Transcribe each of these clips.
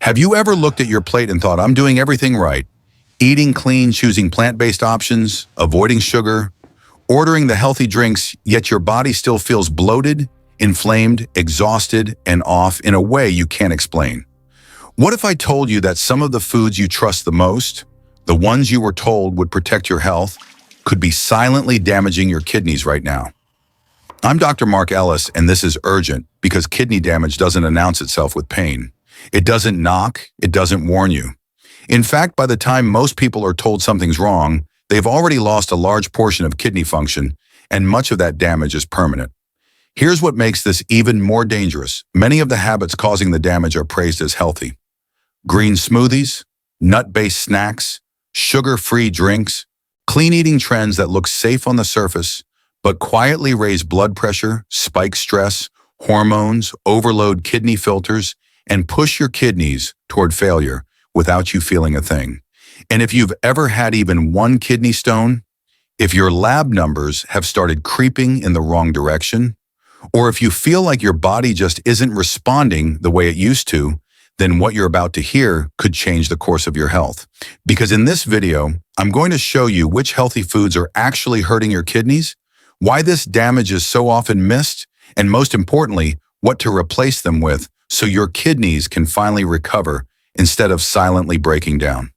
Have you ever looked at your plate and thought, I'm doing everything right? Eating clean, choosing plant-based options, avoiding sugar, ordering the healthy drinks, yet your body still feels bloated, inflamed, exhausted, and off in a way you can't explain. What if I told you that some of the foods you trust the most, the ones you were told would protect your health, could be silently damaging your kidneys right now? I'm Dr. Mark Ellis, and this is urgent because kidney damage doesn't announce itself with pain. It doesn't knock, it doesn't warn you. In fact, by the time most people are told something's wrong, they've already lost a large portion of kidney function, and much of that damage is permanent. Here's what makes this even more dangerous. Many of the habits causing the damage are praised as healthy. Green smoothies, nut-based snacks, sugar-free drinks, clean eating trends that look safe on the surface, but quietly raise blood pressure, spike stress, hormones, overload kidney filters, and push your kidneys toward failure without you feeling a thing. And if you've ever had even one kidney stone, if your lab numbers have started creeping in the wrong direction, or if you feel like your body just isn't responding the way it used to, then what you're about to hear could change the course of your health. Because in this video, I'm going to show you which healthy foods are actually hurting your kidneys, why this damage is so often missed, and most importantly, what to replace them with so your kidneys can finally recover instead of silently breaking down.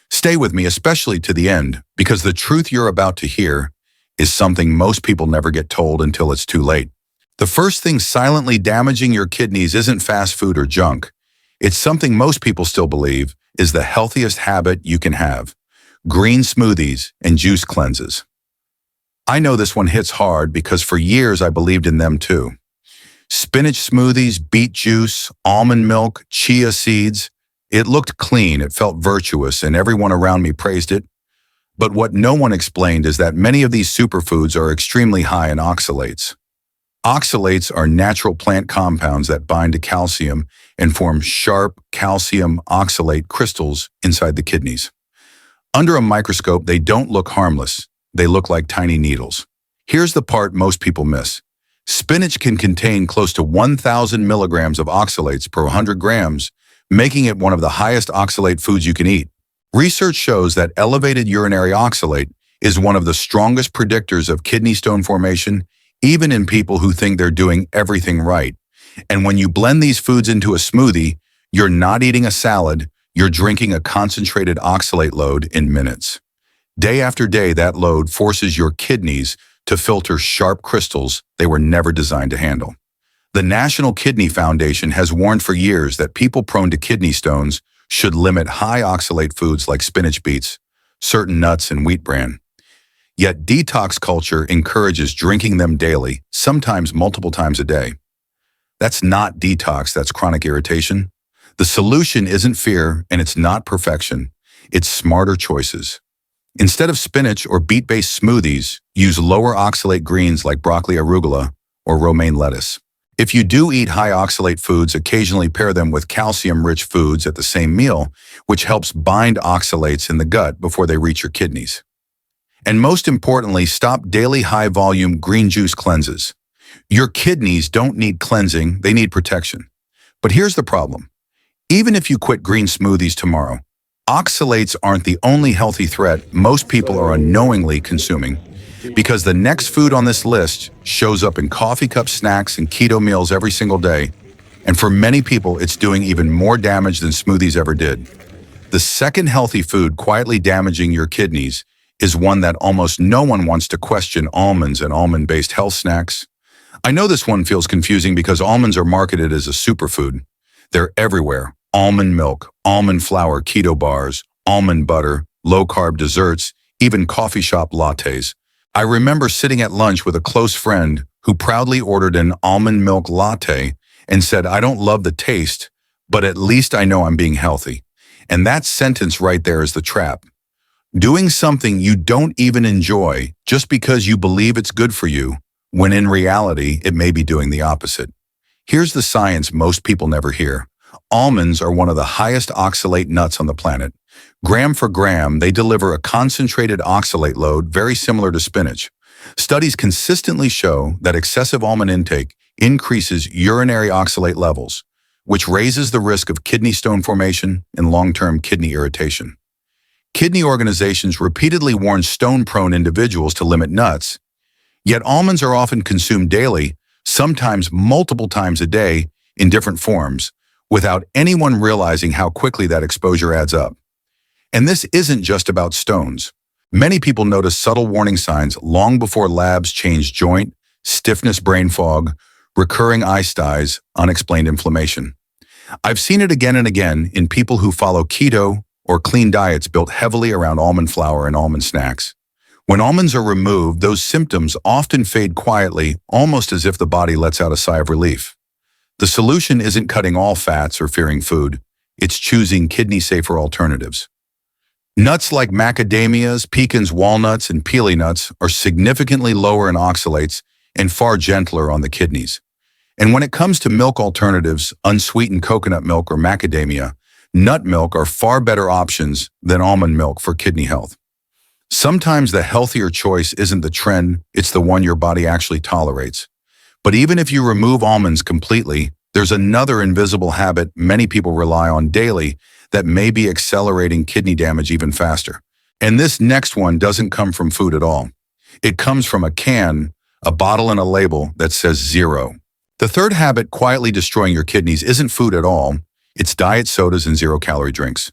Stay with me, especially to the end, because the truth you're about to hear is something most people never get told until it's too late. The first thing silently damaging your kidneys isn't fast food or junk. It's something most people still believe is the healthiest habit you can have: green smoothies and juice cleanses. I know this one hits hard because for years I believed in them too. Spinach smoothies, beet juice, almond milk, chia seeds. It looked clean, it felt virtuous, and everyone around me praised it. But what no one explained is that many of these superfoods are extremely high in oxalates. Oxalates are natural plant compounds that bind to calcium and form sharp calcium oxalate crystals inside the kidneys. Under a microscope, they don't look harmless. They look like tiny needles. Here's the part most people miss. Spinach can contain close to 1,000 milligrams of oxalates per 100 grams, making it one of the highest oxalate foods you can eat. Research shows that elevated urinary oxalate is one of the strongest predictors of kidney stone formation, even in people who think they're doing everything right. And when you blend these foods into a smoothie, you're not eating a salad, you're drinking a concentrated oxalate load in minutes. Day after day, that load forces your kidneys to filter sharp crystals they were never designed to handle. The National Kidney Foundation has warned for years that people prone to kidney stones should limit high oxalate foods like spinach beets, certain nuts, and wheat bran. Yet detox culture encourages drinking them daily, sometimes multiple times a day. That's not detox, that's chronic irritation. The solution isn't fear, and it's not perfection. It's smarter choices. Instead of spinach or beet-based smoothies, use lower oxalate greens like broccoli arugula or romaine lettuce. If you do eat high oxalate foods, occasionally pair them with calcium-rich foods at the same meal, which helps bind oxalates in the gut before they reach your kidneys. And most importantly, stop daily high-volume green juice cleanses. Your kidneys don't need cleansing, they need protection. But here's the problem. Even if you quit green smoothies tomorrow, oxalates aren't the only healthy threat most people are unknowingly consuming, because the next food on this list shows up in coffee cup snacks and keto meals every single day, and for many people it's doing even more damage than smoothies ever did. The second healthy food quietly damaging your kidneys is one that almost no one wants to question: almonds and almond-based health snacks. I know this one feels confusing because almonds are marketed as a superfood. They're everywhere: almond milk, almond flour, keto bars, almond butter, low-carb desserts, even coffee shop lattes. I remember sitting at lunch with a close friend who proudly ordered an almond milk latte and said, "I don't love the taste, but at least I know I'm being healthy." And that sentence right there is the trap. Doing something you don't even enjoy just because you believe it's good for you, when in reality, it may be doing the opposite. Here's the science most people never hear. Almonds are one of the highest oxalate nuts on the planet. Gram for gram, they deliver a concentrated oxalate load very similar to spinach. Studies consistently show that excessive almond intake increases urinary oxalate levels, which raises the risk of kidney stone formation and long-term kidney irritation. Kidney organizations repeatedly warn stone-prone individuals to limit nuts, yet almonds are often consumed daily, sometimes multiple times a day, in different forms, without anyone realizing how quickly that exposure adds up. And this isn't just about stones. Many people notice subtle warning signs long before labs change joint, stiffness, brain fog, recurring eye styes, unexplained inflammation. I've seen it again and again in people who follow keto or clean diets built heavily around almond flour and almond snacks. When almonds are removed, those symptoms often fade quietly, almost as if the body lets out a sigh of relief. The solution isn't cutting all fats or fearing food. It's choosing kidney-safer alternatives. Nuts like macadamias, pecans, walnuts, and pili nuts are significantly lower in oxalates and far gentler on the kidneys. And when it comes to milk alternatives, unsweetened coconut milk or macadamia, nut milk are far better options than almond milk for kidney health. Sometimes the healthier choice isn't the trend, it's the one your body actually tolerates. But even if you remove almonds completely, there's another invisible habit many people rely on daily that may be accelerating kidney damage even faster. And this next one doesn't come from food at all. It comes from a can, a bottle, and a label that says zero. The third habit quietly destroying your kidneys isn't food at all, it's diet sodas and zero-calorie drinks.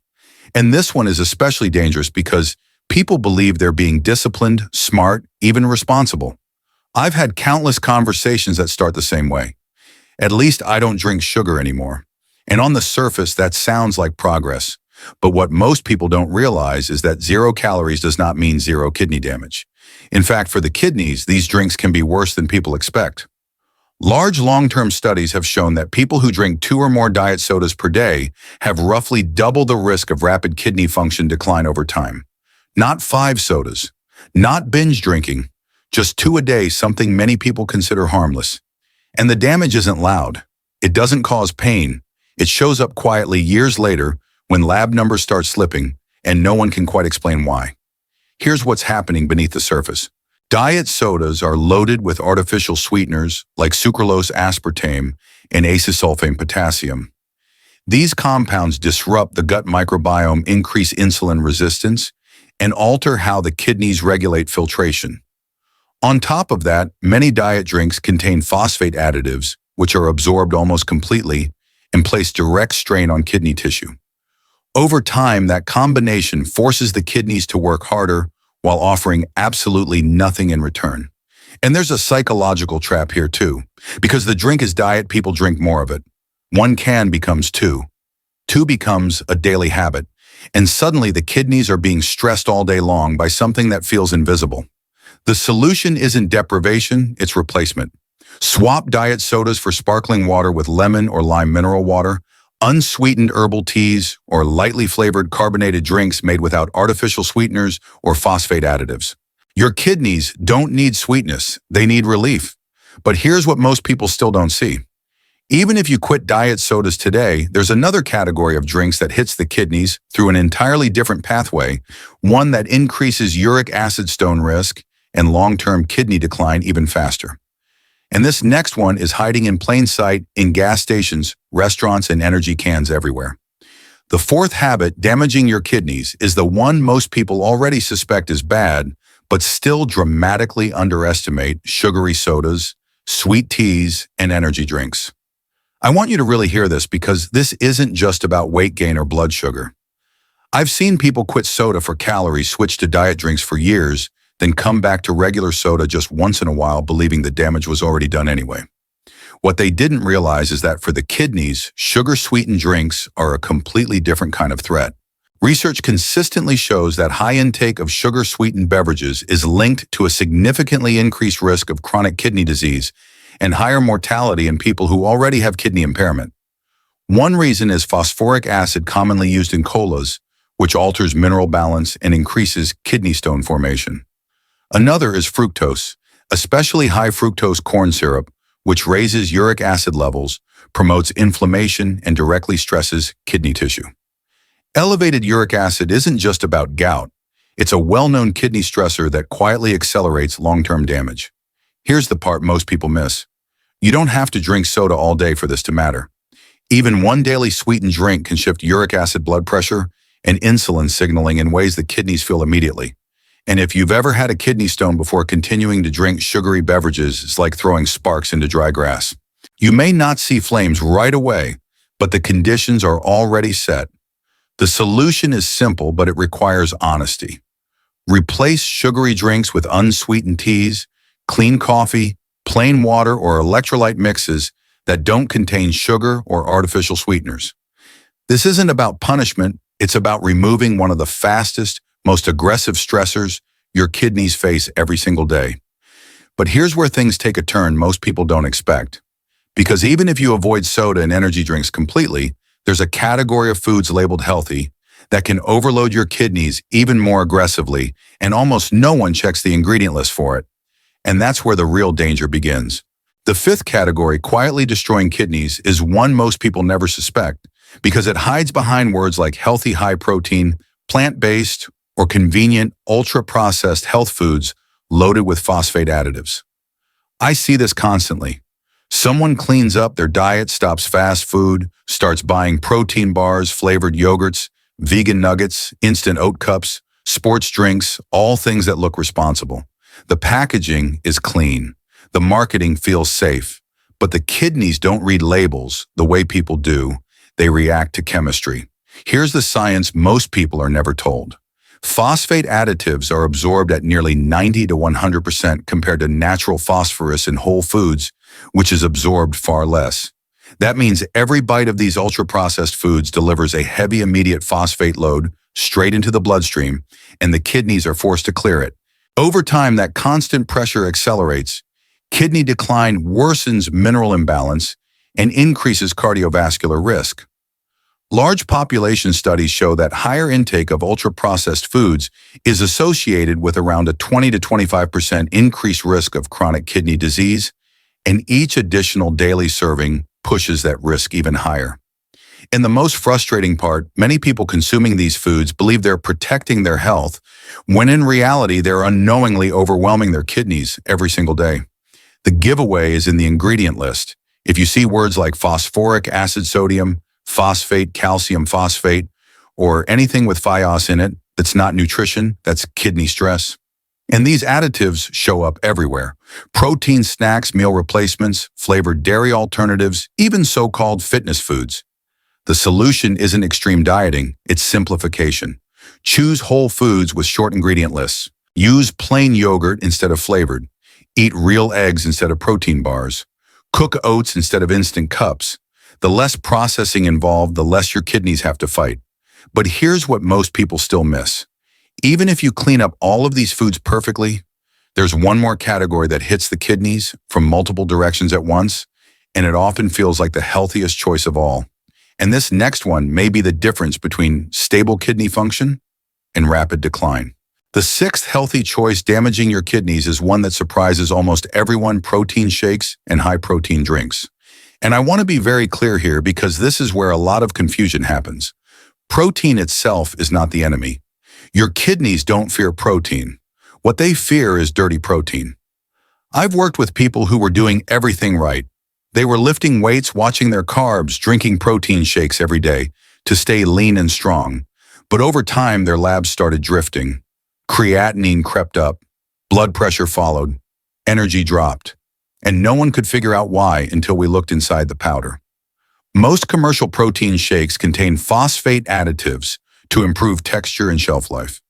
And this one is especially dangerous because people believe they're being disciplined, smart, even responsible. I've had countless conversations that start the same way. At least I don't drink sugar anymore. And on the surface, that sounds like progress. But what most people don't realize is that 0 calories does not mean 0 kidney damage. In fact, for the kidneys, these drinks can be worse than people expect. Large long-term studies have shown that people who drink 2 or more diet sodas per day have roughly double the risk of rapid kidney function decline over time. Not 5 sodas, not binge drinking, just 2 a day, something many people consider harmless. And the damage isn't loud. It doesn't cause pain. It shows up quietly years later when lab numbers start slipping and no one can quite explain why. Here's what's happening beneath the surface. Diet sodas are loaded with artificial sweeteners like sucralose, aspartame, and acesulfame potassium. These compounds disrupt the gut microbiome, increase insulin resistance, and alter how the kidneys regulate filtration. On top of that, many diet drinks contain phosphate additives, which are absorbed almost completely and place direct strain on kidney tissue. Over time, that combination forces the kidneys to work harder while offering absolutely nothing in return. And there's a psychological trap here too. Because the drink is diet, people drink more of it. 1 can becomes 2. 2 becomes a daily habit. And suddenly the kidneys are being stressed all day long by something that feels invisible. The solution isn't deprivation, it's replacement. Swap diet sodas for sparkling water with lemon or lime mineral water, unsweetened herbal teas, or lightly flavored carbonated drinks made without artificial sweeteners or phosphate additives. Your kidneys don't need sweetness, they need relief. But here's what most people still don't see. Even if you quit diet sodas today, there's another category of drinks that hits the kidneys through an entirely different pathway, one that increases uric acid stone risk and long-term kidney decline even faster. And this next one is hiding in plain sight in gas stations, restaurants, and energy cans everywhere. The fourth habit damaging your kidneys is the one most people already suspect is bad, but still dramatically underestimate: sugary sodas, sweet teas, and energy drinks. I want you to really hear this because this isn't just about weight gain or blood sugar. I've seen people quit soda for calories, switch to diet drinks for years, then come back to regular soda just once in a while, believing the damage was already done anyway. What they didn't realize is that for the kidneys, sugar-sweetened drinks are a completely different kind of threat. Research consistently shows that high intake of sugar-sweetened beverages is linked to a significantly increased risk of chronic kidney disease and higher mortality in people who already have kidney impairment. One reason is phosphoric acid, commonly used in colas, which alters mineral balance and increases kidney stone formation. Another is fructose, especially high fructose corn syrup, which raises uric acid levels, promotes inflammation, and directly stresses kidney tissue. Elevated uric acid isn't just about gout. It's a well-known kidney stressor that quietly accelerates long-term damage. Here's the part most people miss. You don't have to drink soda all day for this to matter. Even one daily sweetened drink can shift uric acid blood pressure and insulin signaling in ways that kidneys feel immediately. And if you've ever had a kidney stone before continuing to drink sugary beverages, it's like throwing sparks into dry grass. You may not see flames right away, but the conditions are already set. The solution is simple, but it requires honesty. Replace sugary drinks with unsweetened teas, clean coffee, plain water, or electrolyte mixes that don't contain sugar or artificial sweeteners. This isn't about punishment, it's about removing one of the fastest, most aggressive stressors your kidneys face every single day. But here's where things take a turn most people don't expect. Because even if you avoid soda and energy drinks completely, there's a category of foods labeled healthy that can overload your kidneys even more aggressively, and almost no one checks the ingredient list for it. And that's where the real danger begins. The fifth category, quietly destroying kidneys, is one most people never suspect because it hides behind words like healthy high-protein, plant-based, or convenient, ultra-processed health foods loaded with phosphate additives. I see this constantly. Someone cleans up their diet, stops fast food, starts buying protein bars, flavored yogurts, vegan nuggets, instant oat cups, sports drinks, all things that look responsible. The packaging is clean. The marketing feels safe. But the kidneys don't read labels the way people do. They react to chemistry. Here's the science most people are never told. Phosphate additives are absorbed at nearly 90 to 100% compared to natural phosphorus in whole foods, which is absorbed far less. That means every bite of these ultra-processed foods delivers a heavy immediate phosphate load straight into the bloodstream, and the kidneys are forced to clear it. Over time, that constant pressure accelerates. Kidney decline worsens mineral imbalance and increases cardiovascular risk. Large population studies show that higher intake of ultra-processed foods is associated with around a 20 to 25% increased risk of chronic kidney disease, and each additional daily serving pushes that risk even higher. And the most frustrating part, many people consuming these foods believe they're protecting their health, when in reality they're unknowingly overwhelming their kidneys every single day. The giveaway is in the ingredient list. If you see words like phosphoric acid sodium, phosphate, calcium phosphate, or anything with thios in it that's not nutrition, that's kidney stress. And these additives show up everywhere. Protein snacks, meal replacements, flavored dairy alternatives, even so-called fitness foods. The solution isn't extreme dieting, it's simplification. Choose whole foods with short ingredient lists. Use plain yogurt instead of flavored. Eat real eggs instead of protein bars. Cook oats instead of instant cups. The less processing involved, the less your kidneys have to fight. But here's what most people still miss. Even if you clean up all of these foods perfectly, there's one more category that hits the kidneys from multiple directions at once, and it often feels like the healthiest choice of all. And this next one may be the difference between stable kidney function and rapid decline. The sixth healthy choice damaging your kidneys is one that surprises almost everyone: protein shakes and high-protein drinks. And I want to be very clear here because this is where a lot of confusion happens. Protein itself is not the enemy. Your kidneys don't fear protein. What they fear is dirty protein. I've worked with people who were doing everything right. They were lifting weights, watching their carbs, drinking protein shakes every day to stay lean and strong. But over time, their labs started drifting. Creatinine crept up, blood pressure followed, energy dropped, and no one could figure out why until we looked inside the powder. Most commercial protein shakes contain phosphate additives to improve texture and shelf life.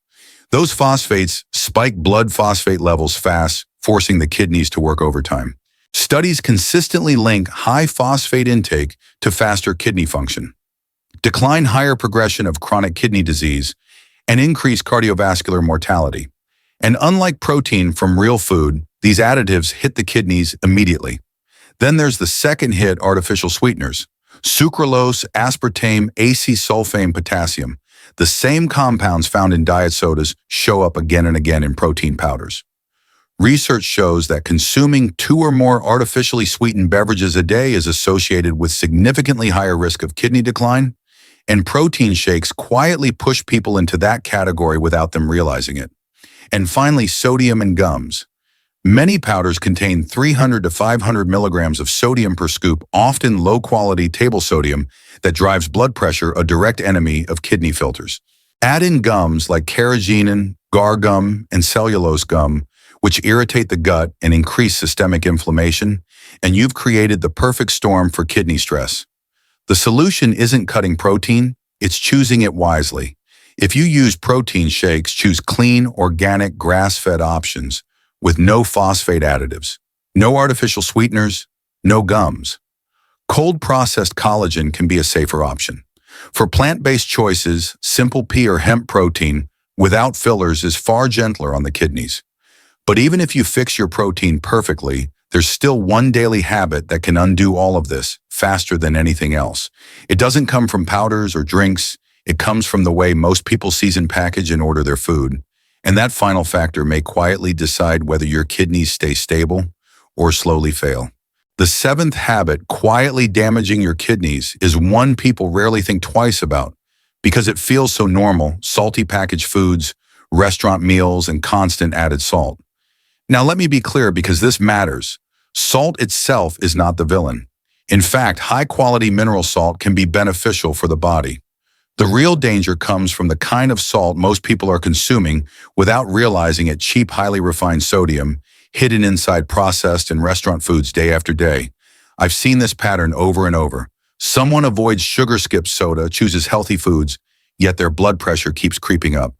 Those phosphates spike blood phosphate levels fast, forcing the kidneys to work overtime. Studies consistently link high phosphate intake to faster kidney function, decline, higher progression of chronic kidney disease, and increased cardiovascular mortality. And unlike protein from real food, these additives hit the kidneys immediately. Then there's the second hit: artificial sweeteners. Sucralose, aspartame, acesulfame, potassium. The same compounds found in diet sodas show up again and again in protein powders. Research shows that consuming 2 or more artificially sweetened beverages a day is associated with significantly higher risk of kidney decline, and protein shakes quietly push people into that category without them realizing it. And finally, sodium and gums. Many powders contain 300 to 500 milligrams of sodium per scoop, often low-quality table sodium that drives blood pressure, a direct enemy of kidney filters. Add in gums like carrageenan, guar gum, and cellulose gum, which irritate the gut and increase systemic inflammation, and you've created the perfect storm for kidney stress. The solution isn't cutting protein, it's choosing it wisely. If you use protein shakes, choose clean, organic, grass-fed options with no phosphate additives, no artificial sweeteners, no gums. Cold-processed collagen can be a safer option. For plant-based choices, simple pea or hemp protein without fillers is far gentler on the kidneys. But even if you fix your protein perfectly, there's still one daily habit that can undo all of this faster than anything else. It doesn't come from powders or drinks. It comes from the way most people season, package, and order their food. And that final factor may quietly decide whether your kidneys stay stable or slowly fail. The seventh habit quietly damaging your kidneys is one people rarely think twice about because it feels so normal: salty packaged foods, restaurant meals, and constant added salt. Now let me be clear, because this matters. Salt itself is not the villain. In fact, high-quality mineral salt can be beneficial for the body. The real danger comes from the kind of salt most people are consuming without realizing it: cheap, highly refined sodium, hidden inside processed and restaurant foods day after day. I've seen this pattern over and over. Someone avoids sugar-skipped soda, chooses healthy foods, yet their blood pressure keeps creeping up.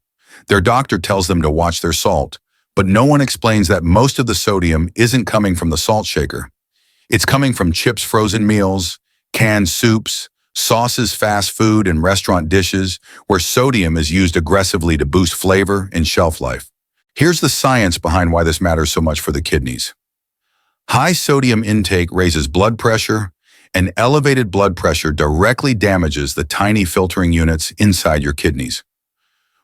Their doctor tells them to watch their salt, but no one explains that most of the sodium isn't coming from the salt shaker. It's coming from chips, frozen meals, canned soups, sauces, fast food, and restaurant dishes, where sodium is used aggressively to boost flavor and shelf life. Here's the science behind why this matters so much for the kidneys. High sodium intake raises blood pressure, and elevated blood pressure directly damages the tiny filtering units inside your kidneys.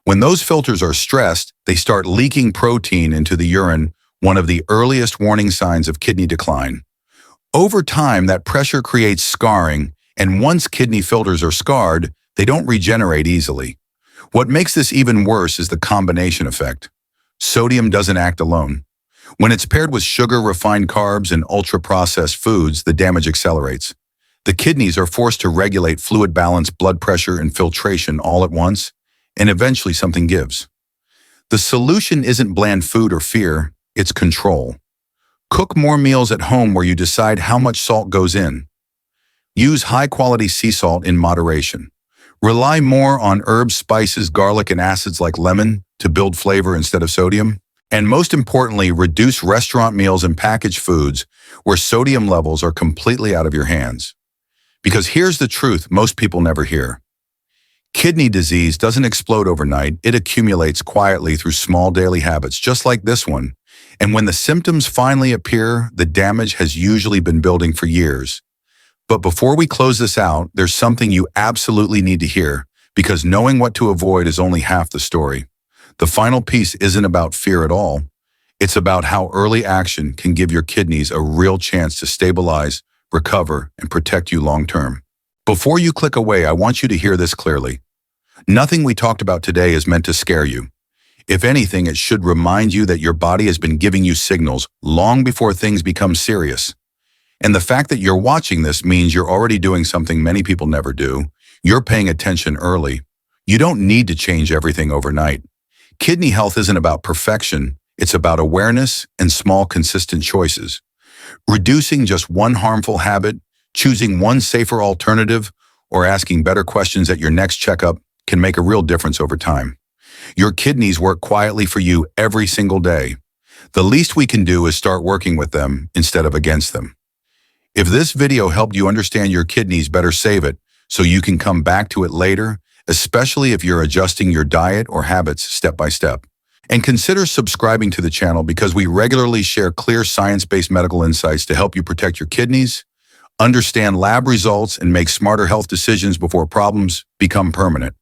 When those filters are stressed, they start leaking protein into the urine, one of the earliest warning signs of kidney decline. Over time, that pressure creates scarring, and once kidney filters are scarred, they don't regenerate easily. What makes this even worse is the combination effect. Sodium doesn't act alone. When it's paired with sugar, refined carbs, and ultra-processed foods, the damage accelerates. The kidneys are forced to regulate fluid balance, blood pressure, and filtration all at once, and eventually something gives. The solution isn't bland food or fear, it's control. Cook more meals at home where you decide how much salt goes in. Use high-quality sea salt in moderation. Rely more on herbs, spices, garlic, and acids like lemon to build flavor instead of sodium. And most importantly, reduce restaurant meals and packaged foods where sodium levels are completely out of your hands. Because here's the truth most people never hear. Kidney disease doesn't explode overnight. It accumulates quietly through small daily habits, just like this one. And when the symptoms finally appear, the damage has usually been building for years. But before we close this out, there's something you absolutely need to hear, because knowing what to avoid is only half the story. The final piece isn't about fear at all. It's about how early action can give your kidneys a real chance to stabilize, recover, and protect you long-term. Before you click away, I want you to hear this clearly. Nothing we talked about today is meant to scare you. If anything, it should remind you that your body has been giving you signals long before things become serious. And the fact that you're watching this means you're already doing something many people never do. You're paying attention early. You don't need to change everything overnight. Kidney health isn't about perfection. It's about awareness and small, consistent choices. Reducing just one harmful habit, choosing one safer alternative, or asking better questions at your next checkup can make a real difference over time. Your kidneys work quietly for you every single day. The least we can do is start working with them instead of against them. If this video helped you understand your kidneys better, save it so you can come back to it later, especially if you're adjusting your diet or habits step by step. And consider subscribing to the channel, because we regularly share clear science-based medical insights to help you protect your kidneys, understand lab results, and make smarter health decisions before problems become permanent.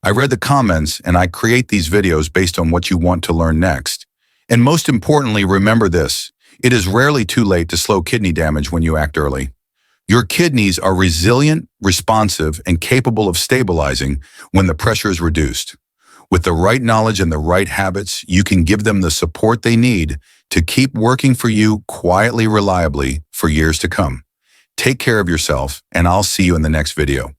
I read the comments, and I create these videos based on what you want to learn next. And most importantly, remember this: it is rarely too late to slow kidney damage when you act early. Your kidneys are resilient, responsive, and capable of stabilizing when the pressure is reduced. With the right knowledge and the right habits, you can give them the support they need to keep working for you quietly, reliably for years to come. Take care of yourself, and I'll see you in the next video.